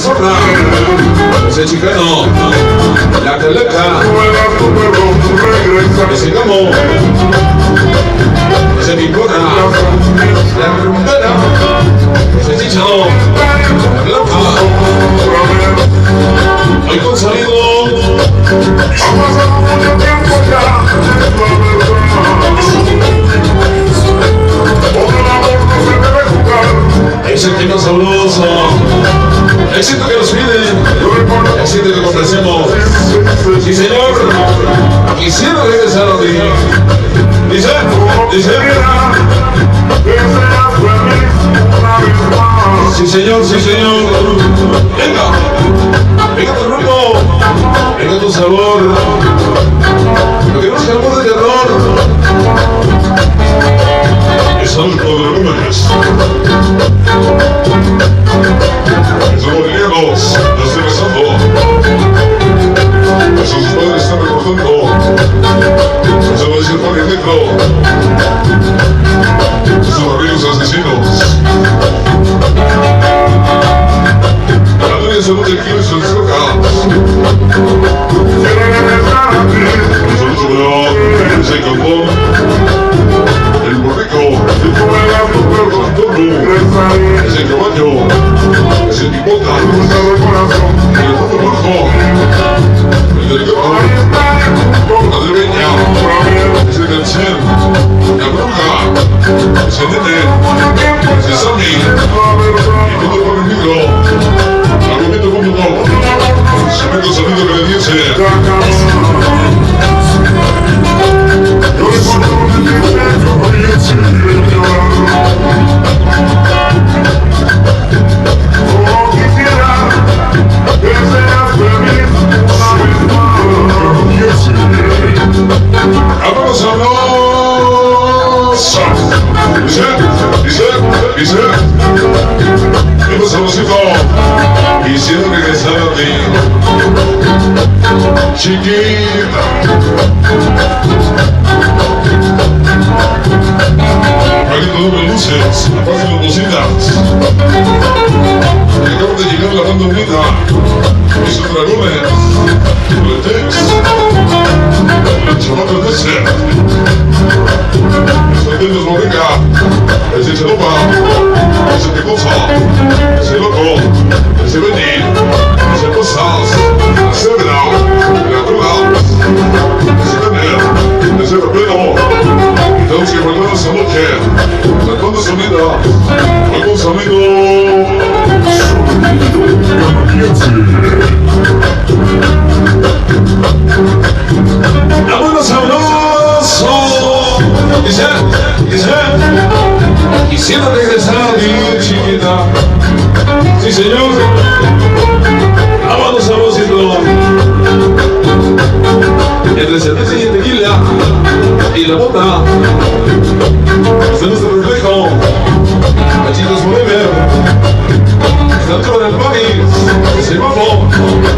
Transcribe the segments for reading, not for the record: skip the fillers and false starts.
zorra, ese chicano, la calaca, ese gamo, ese picona, la rumbera, ese chichado, la blanca, hoy con salido. Ha pasado mucho tiempo ya, con el amor no se debe jugar. Éxito que nos sabroso, éxito que nos pide, éxito que complacemos. Sí, señor, quisiera regresar a ti. Dice, Que seas feliz una vez más. sí, señor, sí, señor. Venga tu rumbo, venga tu sabor. Lo que no es amor de terror. Estamos con los números. Estamos liados, no estoy besando. Sus padres están recordando. Se va a decir por dentro. Sus barrios asesinos. La dueña salud de Kilos en Socas. Quiero regresar a ti. Saludos para ese campón. El borrico. Si tú me das tu perro, El toro. regresaré. Ese caballo. Ese pipota. Cruzado el corazón. El fondo rojo. El del gato. Ahí está el punto. La drebeña. Otra vez. Ese cancel. La bruja. Ese nene. Ese Sammy. La verdad. Y todo por el micro. Argumento cómodo. Cemento sonido que le dice. Se acabó. Yo recuerdo un desecho y sigue llorando. Como quisiera que seas feliz una vez más. ¡Vámonos, sabrosa! Dice. Venga, sabrosito. Quisiera regresar a ti. Chiquita. Pagando doble luces, apaguen las bocinas. Acabo de llegar la banda unida. Y sus dragones. El Tex. El chamaco ese. El Santeños Borrica. Ese Chalupa. Ese Picosa. Ese Loco. Ese Benny. Ese Cosas. Ese Vera. La Tula. Ese Tener. Ese Repeno. Y tenemos que guardar esa noche. La banda sonida. Vamos amigos. ¡Vámonos sabroso! Dice, quisiera regresar a ti, chiquita. Sí, señor. Vámonos sabrosito. Entre cerveza y tequila y la bota. Este es nuestro reflejo. Cachitos forever. Dentro del país, ese guapo,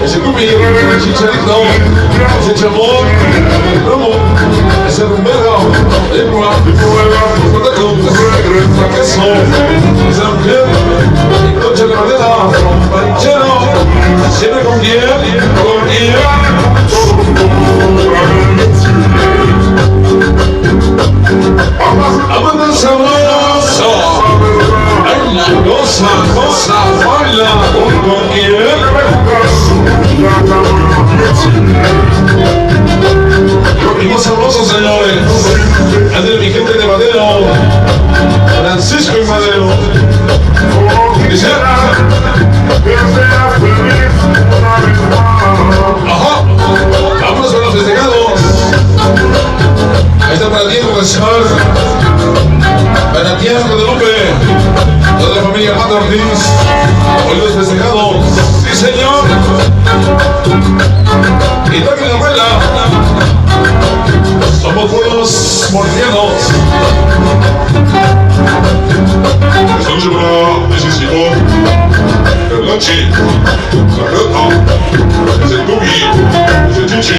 ese cupi, el chicharito, ese chamón, el romo, ese rumbero, el guapo, el patacón, el queso, esa mujer, el coche de madera, panchero, siempre con piel, con piel. Amanda sabroso. Ay, la cosa, baila con quién. Y más sabrosos, señores. Es de mi gente de Madero, Francisco y Madero. Dice, ajá, vámonos con los festejados. Ahí está para Diego Gaspar, para Tiago de Lupe, toda la familia Armando Ortiz, hoy los festejados, sí señor, y también la abuela, somos pueblos mordianos. Estamos para ese Simón, el Noche, la Rata, ese Tubi, ese Chichi.